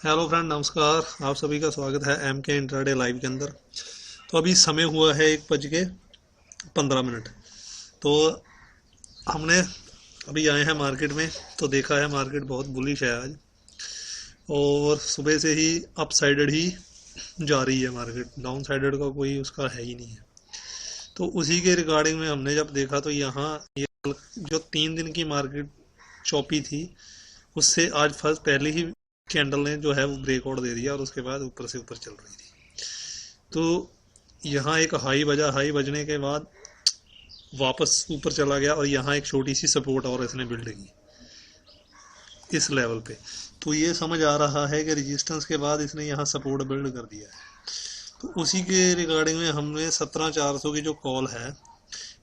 Hello friend, नमस्कार। आप सभी का स्वागत है एम के इंट्राडे लाइव के अंदर। तो अभी समय हुआ है 1:15। तो हमने अभी आए हैं मार्केट में। तो देखा है मार्केट बहुत बुलिश है आज, और सुबह से ही अप साइडेड ही जा रही है मार्केट। डाउन साइडेड का कोई उसका है ही नहीं है। तो उसी के रिगार्डिंग में हमने जब देखा तो यहाँ ये जो 3 दिन की मार्केट चौपी थी, उससे आज फर्स्ट पहले ही कैंडल ने जो है वो ब्रेकआउट दे दिया, और उसके बाद ऊपर से ऊपर चल रही थी। तो यहाँ एक हाई बजा, हाई बजने के बाद वापस ऊपर चला गया, और यहाँ एक छोटी सी सपोर्ट और इसने बिल्ड की इस लेवल पे। तो ये समझ आ रहा है कि रेजिस्टेंस के बाद इसने यहाँ सपोर्ट बिल्ड कर दिया है। तो उसी के रिगार्डिंग में हमने 17,400 की जो कॉल है,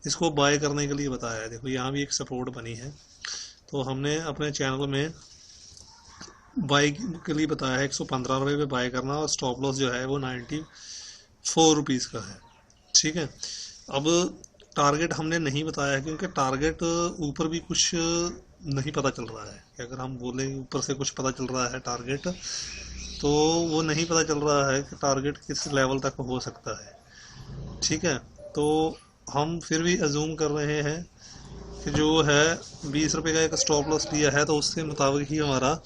इसको बाय करने के लिए बताया है। देखो यहाँ भी एक सपोर्ट बनी है, तो हमने अपने चैनल में बाई के लिए बताया है 115 रुपये पे बाय करना, और स्टॉप लॉस जो है वो 94 रुपीज़ का है। ठीक है। अब टारगेट हमने नहीं बताया है, क्योंकि टारगेट ऊपर भी कुछ नहीं पता चल रहा है कि अगर हम बोले ऊपर से कुछ पता चल रहा है टारगेट, तो वो नहीं पता चल रहा है कि टारगेट किस लेवल तक हो सकता है। ठीक है। तो हम फिर भी अज्यूम कर रहे हैं कि जो है 20 रुपये का एक स्टॉप लॉस लिया है, तो उसके मुताबिक ही हमारा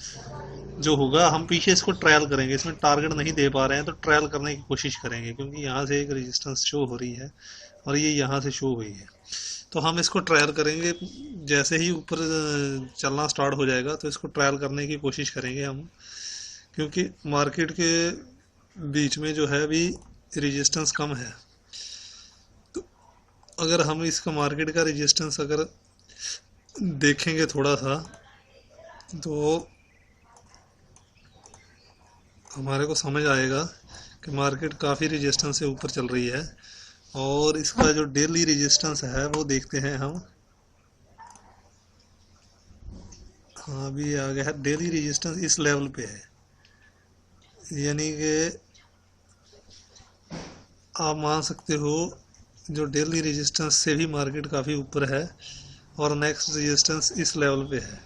जो होगा। हम पीछे इसको ट्रायल करेंगे, इसमें टारगेट नहीं दे पा रहे हैं तो ट्रायल करने की कोशिश करेंगे, क्योंकि यहाँ से एक रेजिस्टेंस शो हो रही है और ये यहाँ से शो हुई है। तो हम इसको ट्रायल करेंगे। जैसे ही ऊपर चलना स्टार्ट हो जाएगा तो इसको ट्रायल करने की कोशिश करेंगे हम, क्योंकि मार्केट के बीच में जो है अभी रेजिस्टेंस कम है। तो अगर हम इसका मार्केट का रेजिस्टेंस अगर देखेंगे थोड़ा सा, तो हमारे को समझ आएगा कि मार्केट काफ़ी रेजिस्टेंस से ऊपर चल रही है। और इसका जो डेली रेजिस्टेंस है वो देखते हैं हम। हाँ, अभी आ गया है। डेली रेजिस्टेंस इस लेवल पे है, यानी कि आप मान सकते हो जो डेली रेजिस्टेंस से भी मार्केट काफ़ी ऊपर है। और नेक्स्ट रेजिस्टेंस इस लेवल पे है,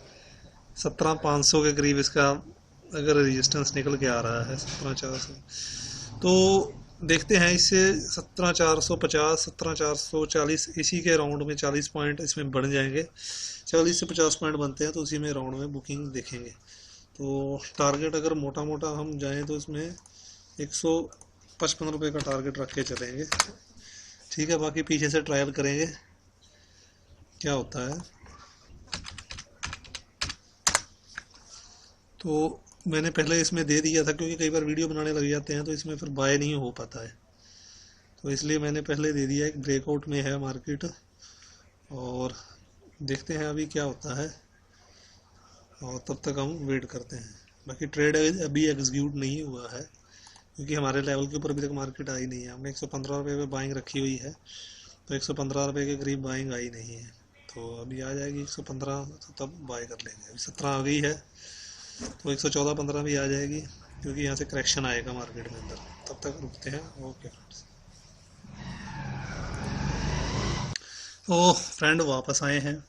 17,500 के करीब इसका अगर रेजिस्टेंस निकल के आ रहा है, 17,400। तो देखते हैं इससे 17,450, 17,440 इसी के राउंड में 40 पॉइंट इसमें बढ़ जाएंगे। 40 से 50 पॉइंट बनते हैं, तो उसी में राउंड में बुकिंग देखेंगे। तो टारगेट अगर मोटा मोटा हम जाएं तो इसमें 155 रुपये का टारगेट रख के चलेंगे। ठीक है, बाकी पीछे से ट्रायल करेंगे क्या होता है। तो मैंने पहले इसमें दे दिया था, क्योंकि कई बार वीडियो बनाने लग जाते हैं तो इसमें फिर बाय नहीं हो पाता है, तो इसलिए मैंने पहले दे दिया। एक ब्रेकआउट में है मार्केट, और देखते हैं अभी क्या होता है, और तब तक हम वेट करते हैं। बाकी ट्रेड अभी एग्जीक्यूट नहीं हुआ है, क्योंकि हमारे लेवल के ऊपर अभी तक मार्केट आई नहीं है। हमने 115 रुपये पे बाइंग रखी हुई है, तो 115 रुपये के करीब बाइंग आई नहीं है। तो अभी आ जाएगी 115, तो तब बाय कर लेंगे। अभी 17 आ गई है, तो 114-15 भी आ जाएगी, क्योंकि यहाँ से करेक्शन आएगा मार्केट में अंदर। तब तक रुकते हैं। Okay friends. तो फ्रेंड वापस आए हैं।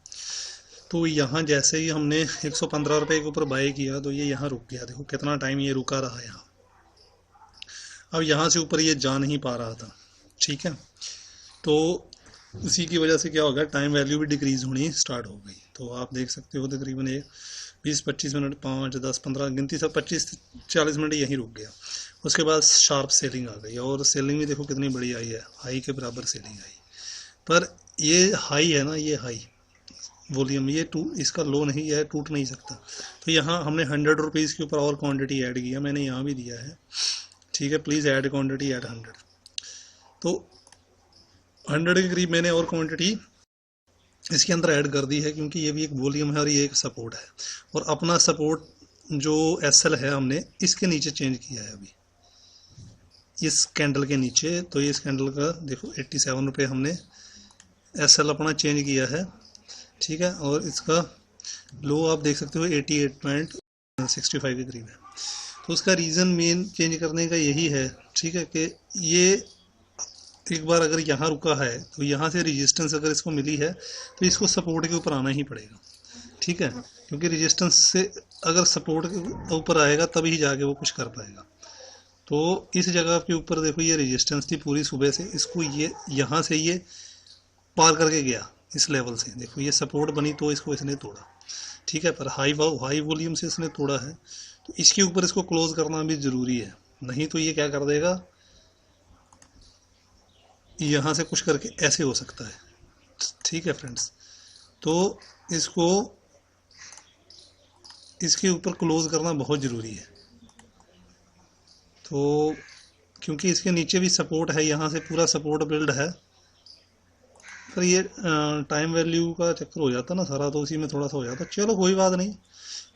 तो यहाँ जैसे ही हमने 115 रुपये के ऊपर बाय किया, तो ये यहाँ रुक गया। देखो कितना टाइम ये रुका रहा यहाँ। अब यहाँ से ऊपर ये जा नहीं पा रहा था। ठीक है। तो उसी की वजह से क्या हो गया, टाइम वैल्यू भी डिक्रीज होनी स्टार्ट हो गई। तो आप देख सकते हो तकरीबन 20-25 मिनट, 5, 10, 15 गिनती सब 25-40 मिनट यहीं रुक गया। उसके बाद शार्प सेलिंग आ गई, और सेलिंग भी देखो कितनी बड़ी आई है, हाई के बराबर सेलिंग आई। पर ये हाई है ना, ये हाई वॉल्यूम, ये इसका लो नहीं है, टूट नहीं सकता। तो यहाँ हमने 100 रुपीज़ के ऊपर और क्वांटिटी ऐड किया, मैंने यहाँ भी दिया है। ठीक है, प्लीज़ ऐड क्वांटिटी एट 100। तो 100 के करीब मैंने और क्वांटिटी इसके अंदर ऐड कर दी है, क्योंकि ये भी एक वॉल्यूम है और ये एक सपोर्ट है। और अपना सपोर्ट जो एसएल है हमने इसके नीचे चेंज किया है अभी, इस कैंडल के नीचे। तो इस कैंडल का देखो 87 रुपये हमने एसएल अपना चेंज किया है। ठीक है। और इसका लो आप देख सकते हो 88.65 के करीब है। तो उसका रीज़न मेन चेंज करने का यही है। ठीक है, कि ये एक बार अगर यहाँ रुका है, तो यहाँ से रेजिस्टेंस अगर इसको मिली है, तो इसको सपोर्ट के ऊपर आना ही पड़ेगा। ठीक है, क्योंकि रेजिस्टेंस से अगर सपोर्ट के ऊपर आएगा तभी जाके वो कुछ कर पाएगा। तो इस जगह के ऊपर देखो ये रेजिस्टेंस थी पूरी सुबह से, इसको ये यहाँ से ये पार करके गया इस लेवल से, देखो ये सपोर्ट बनी तो इसको इसने तोड़ा, ठीक है, पर हाई वॉल्यूम से इसने तोड़ा है, तो इसके ऊपर इसको क्लोज करना भी ज़रूरी है, नहीं तो ये क्या कर देगा, यहाँ से कुछ करके ऐसे हो सकता है। ठीक है फ्रेंड्स, तो इसको इसके ऊपर क्लोज करना बहुत ज़रूरी है। तो क्योंकि इसके नीचे भी सपोर्ट है, यहाँ से पूरा सपोर्ट बिल्ड है, पर ये टाइम वैल्यू का चक्कर हो जाता ना सारा, तो उसी में थोड़ा सा हो जाता। चलो कोई बात नहीं,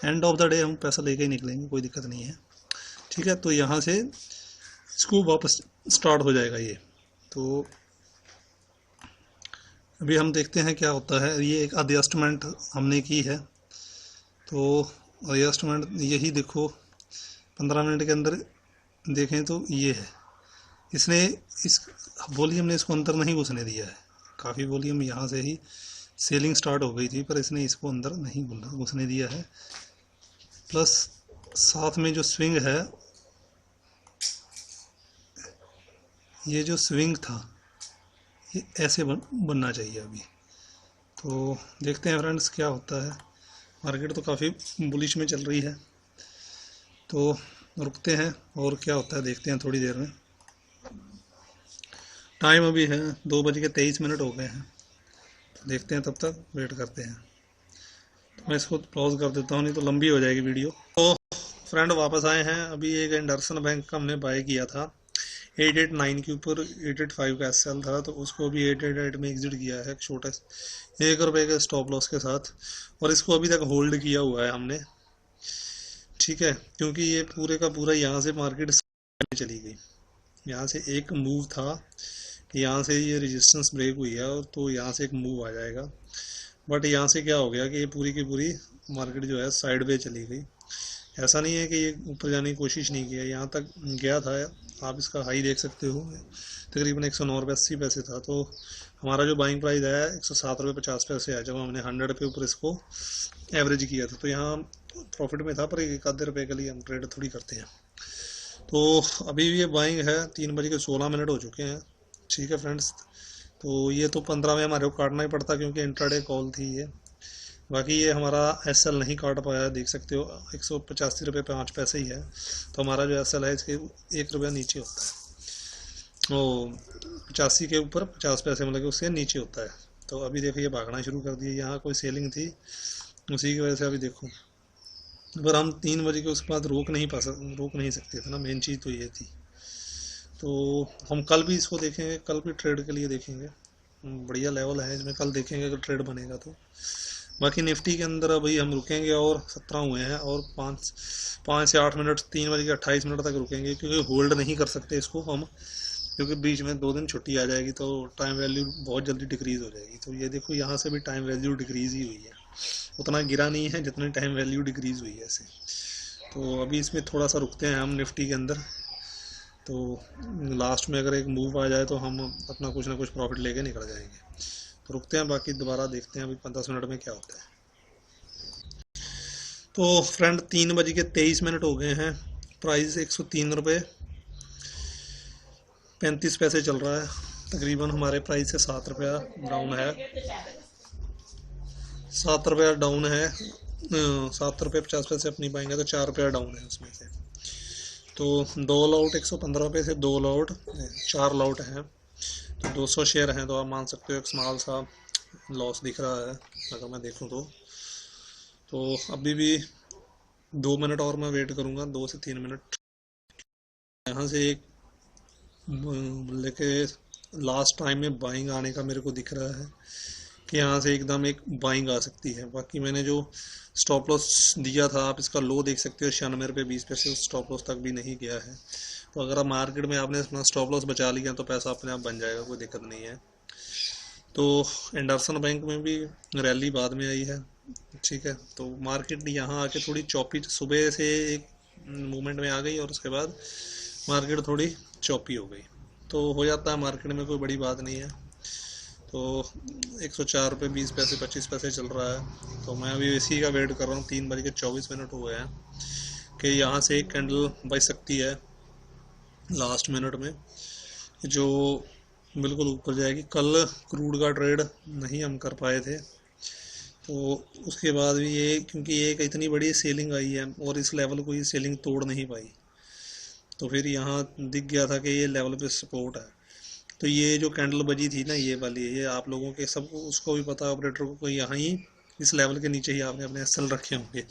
एंड ऑफ द डे हम पैसा लेके ही निकलेंगे, कोई दिक्कत नहीं है। ठीक है, तो यहाँ से इसको वापस स्टार्ट हो जाएगा ये। तो अभी हम देखते हैं क्या होता है। ये एक एडजस्टमेंट हमने की है, तो एडजस्टमेंट यही देखो 15 मिनट के अंदर देखें तो ये है, इसने इस वॉल्यूम ने इसको अंदर नहीं घुसने दिया है, काफ़ी वॉल्यूम यहाँ से ही सेलिंग स्टार्ट हो गई थी, पर इसने इसको अंदर नहीं घुसने दिया है। प्लस साथ में जो स्विंग है, ये जो स्विंग था ये ऐसे बनना चाहिए अभी। तो देखते हैं फ्रेंड्स क्या होता है। मार्केट तो काफ़ी बुलिश में चल रही है, तो रुकते हैं और क्या होता है देखते हैं थोड़ी देर में। टाइम अभी है 2:23 हो गए हैं, देखते हैं, तब तक वेट करते हैं। तो मैं इसको पॉज कर देता हूँ, नहीं तो लंबी हो जाएगी वीडियो। तो फ्रेंड वापस आए हैं। अभी एक एंडरसन बैंक का हमने बाय किया था 889 के ऊपर, 885 का एसएल था, तो उसको अभी 888 में एग्जिट किया है छोटा ₹1 के स्टॉप लॉस के साथ, और इसको अभी तक होल्ड किया हुआ है हमने। ठीक है, क्योंकि ये पूरे का पूरा यहाँ से मार्केट चली गई, यहाँ से एक मूव था कि यहाँ से ये रेजिस्टेंस ब्रेक हुई है, और तो यहाँ से एक मूव आ जाएगा, बट यहाँ से क्या हो गया कि ये पूरी की पूरी मार्केट जो है साइड वे चली गई। ऐसा नहीं है कि ये ऊपर जाने की कोशिश नहीं किया, यहाँ तक गया था, आप इसका हाई देख सकते हो, तकरीबन 109 था। तो हमारा जो बाइंग प्राइस है ₹107.50 है, जब हमने 100 पे ऊपर इसको एवरेज किया था, तो यहाँ प्रॉफिट में था, पर एक आधे रुपये के लिए हम ट्रेड थोड़ी करते हैं। तो अभी ये बाइंग है, 3:16 हो चुके हैं। ठीक है फ्रेंड्स, तो ये तो 15 में हमारे को काटना ही पड़ता क्योंकि इंट्राडे कॉल थी ये। बाकी ये हमारा एसएल नहीं काट पाया, देख सकते हो ₹185.05 ही है, तो हमारा जो एसएल है इसके ₹1 नीचे होता है, वो 85 के ऊपर 50 पैसे मतलब कि उसके नीचे होता है। तो अभी देखो ये भागना शुरू कर दिए, यहाँ कोई सेलिंग थी उसी की वजह से अभी देखो, पर हम 3 बजे के उसके बाद रोक नहीं सकते थे ना, मेन चीज़ तो ये थी। तो हम कल भी इसको देखेंगे, कल भी ट्रेड के लिए देखेंगे, बढ़िया लेवल है इसमें, कल देखेंगे अगर ट्रेड बनेगा तो। बाकी निफ्टी के अंदर अभी हम रुकेंगे, और 17 हुए हैं, और 5 से 8 मिनट, 3:28 तक रुकेंगे, क्योंकि होल्ड नहीं कर सकते इसको हम, क्योंकि बीच में 2 दिन छुट्टी आ जाएगी तो टाइम वैल्यू बहुत जल्दी डिक्रीज़ हो जाएगी। तो ये देखो यहाँ से भी टाइम वैल्यू डिक्रीज़ ही हुई है, उतना गिरा नहीं है जितनी टाइम वैल्यू डिक्रीज़ हुई है ऐसे। तो अभी इसमें थोड़ा सा रुकते हैं हम निफ्टी के अंदर, तो लास्ट में अगर एक मूव आ जाए तो हम अपना कुछ ना कुछ प्रॉफिट लेके निकल जाएंगे। तो रुकते हैं, बाकी दोबारा देखते हैं अभी 10 मिनट में क्या होता है। तो फ्रेंड 3:23 हो गए हैं, प्राइस ₹103.35 चल रहा है, तकरीबन हमारे प्राइस से ₹7 डाउन है, ₹7 डाउन है, ₹7.50 अपनी पाएंगे तो ₹4 डाउन है उसमें से। तो 2 लॉट 115 से 2 लॉट 4 लॉट हैं, तो 200 शेयर हैं, तो आप मान सकते हो एक स्मॉल सा लॉस दिख रहा है अगर मैं देखूं तो अभी भी 2 मिनट और मैं वेट करूंगा, 2 से 3 मिनट। यहाँ से एक लेके लास्ट टाइम में बाइंग आने का मेरे को दिख रहा है कि यहाँ से एकदम एक बाइंग आ सकती है। बाकी मैंने जो स्टॉप लॉस दिया था, आप इसका लो देख सकते हो ₹96.20, स्टॉप लॉस तक भी नहीं गया है। तो अगर आप मार्केट में आपने अपना स्टॉप लॉस बचा लिया तो पैसा अपने आप बन जाएगा, कोई दिक्कत नहीं है। तो एंडरसन बैंक में भी रैली बाद में आई है। ठीक है, तो मार्केट यहाँ आके थोड़ी चौपी, सुबह से एक मूवमेंट में आ गई और उसके बाद मार्केट थोड़ी चौपी हो गई, तो हो जाता है मार्केट में, कोई बड़ी बात नहीं है। तो 104 रुपये 20 पैसे 25 पैसे चल रहा है। तो मैं अभी इसी का वेट कर रहा हूँ। 3 बज के 24 मिनट हो गए हैं कि यहाँ से एक कैंडल बच सकती है लास्ट मिनट में, जो बिल्कुल ऊपर जाएगी। कल क्रूड का ट्रेड नहीं हम कर पाए थे, तो उसके बाद भी ये, क्योंकि ये एक इतनी बड़ी सेलिंग आई है और इस लेवल को ये सेलिंग तोड़ नहीं पाई, तो फिर यहाँ दिख गया था कि ये लेवल पे सपोर्ट है। तो ये जो कैंडल बजी थी ना, ये वाली, ये आप लोगों के सबको, उसको भी पता है, ऑपरेटर को, यहाँ ही इस लेवल के नीचे ही आपने अपने एसएल रखे होंगे।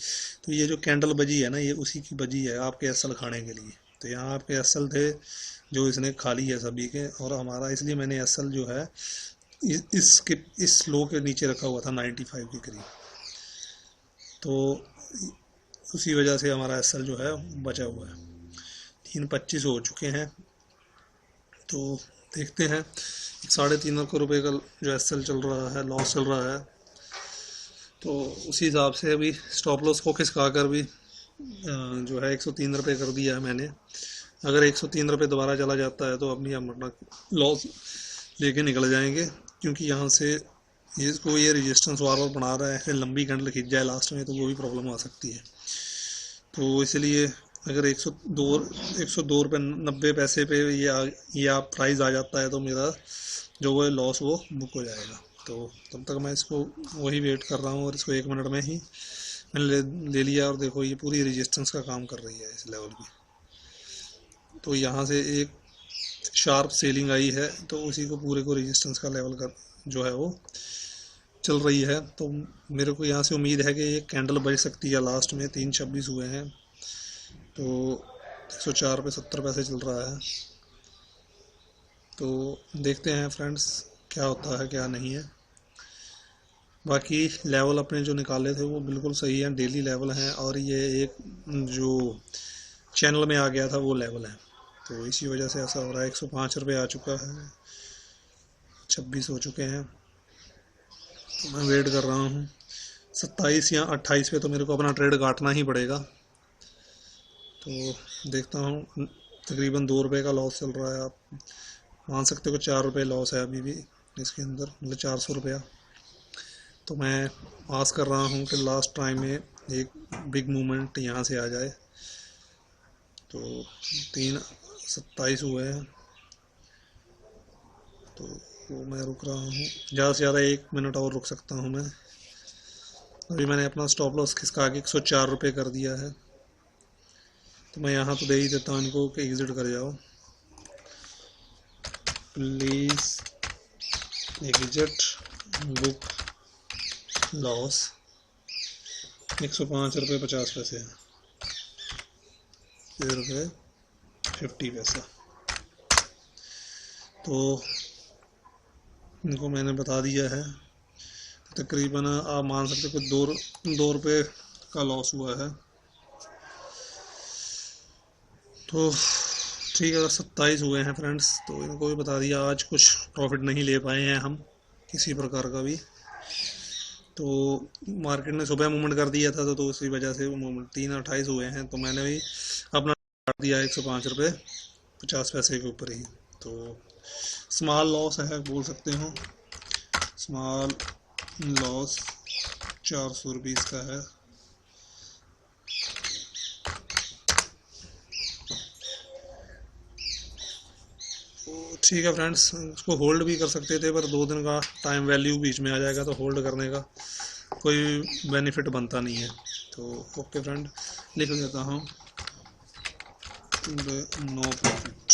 तो ये जो कैंडल बजी है ना, ये उसी की बजी है आपके एसएल खाने के लिए। तो यहाँ आपके एसएल थे जो इसने खा ली है सभी के, और हमारा, इसलिए मैंने एसएल जो है इस लो के नीचे रखा हुआ था 95 के करीब। तो उसी वजह से हमारा एसएल जो है बचा हुआ है। 3:25 हो चुके हैं, तो देखते हैं। 3.5 लाख रुपए का जो एसएल चल रहा है, लॉस चल रहा है, तो उसी हिसाब से अभी स्टॉप लॉस को खिसका कर भी जो है 103 रुपये कर दिया है मैंने। अगर 103 रुपये दोबारा चला जाता है तो अपनी हम अपना लॉस लेके निकल जाएंगे, क्योंकि यहाँ से ये रेजिस्टेंस बार बार बना रहा है। फिर लंबी कैंडल खिंच जाए लास्ट में तो वो भी प्रॉब्लम आ सकती है। तो इसलिए अगर 102 रुपये 90 पैसे पे ये आप प्राइस आ जाता है, तो मेरा जो वो लॉस वो बुक हो जाएगा। तो तब तक मैं इसको वही वेट कर रहा हूँ, और इसको 1 मिनट में ही मैंने ले लिया। और देखो ये पूरी रेजिस्टेंस का काम कर रही है इस लेवल की। तो यहाँ से एक शार्प सेलिंग आई है, तो उसी को पूरे को रेजिस्टेंस का लेवल कर जो है वो चल रही है। तो मेरे को यहाँ से उम्मीद है कि ये कैंडल बच सकती है लास्ट में। 3:26 हुए हैं, तो 104 रुपये 70 पैसे चल रहा है। तो देखते हैं फ्रेंड्स क्या होता है क्या नहीं है। बाकी लेवल अपने जो निकाले थे वो बिल्कुल सही है, डेली लेवल हैं, और ये एक जो चैनल में आ गया था वो लेवल है। तो इसी वजह से ऐसा हो रहा है। 105 रुपये आ चुका है, 26 हो चुके हैं। तो मैं वेट कर रहा हूँ 27 या 28 पे तो मेरे को अपना ट्रेड काटना ही पड़ेगा। तो देखता हूँ। तकरीबन 2 रुपये का लॉस चल रहा है, आप मान सकते हो कि 4 रुपये लॉस है अभी भी इसके अंदर, मतलब 400 रुपया। तो मैं आस कर रहा हूँ कि लास्ट टाइम में एक बिग मूवमेंट यहाँ से आ जाए। तो 3:27 हुए हैं, तो वो मैं रुक रहा हूँ। ज़्यादा से ज़्यादा 1 मिनट और रुक सकता हूँ मैं। अभी मैंने अपना स्टॉप लॉस खिसका के 104 रुपये कर दिया है। तो मैं यहाँ तो दे ही देता हूँ इनको कि एग्जिट कर जाओ प्लीज़, एग्जिट बुक लॉस। 105 रुपये 50 पैसे है, 6 रुपये 50 पैसा। तो इनको मैंने बता दिया है। तकरीबन आप मान सकते हो कि 2 रुपये का लॉस हुआ है। तो ठीक है, 27 हुए हैं फ्रेंड्स। तो इनको भी बता दिया, आज कुछ प्रॉफिट नहीं ले पाए हैं हम किसी प्रकार का भी। तो मार्केट ने सुबह मूवमेंट कर दिया था, तो उसी वजह से वो मूवमेंट 3:28 हुए हैं। तो मैंने भी अपना काट दिया 105 रुपये 50 पैसे के ऊपर ही। तो स्मॉल लॉस है, बोल सकते हो स्मॉल लॉस 400 रुपीज़ का है। ठीक है फ्रेंड्स, इसको होल्ड भी कर सकते थे, पर 2 दिन का टाइम वैल्यू बीच में आ जाएगा तो होल्ड करने का कोई बेनिफिट बनता नहीं है। तो ओके फ्रेंड, लिख देता हूँ नो प्रॉफिट।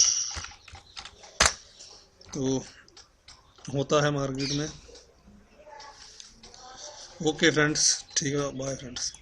तो होता है मार्केट में। ओके फ्रेंड्स, ठीक है, बाय फ्रेंड्स।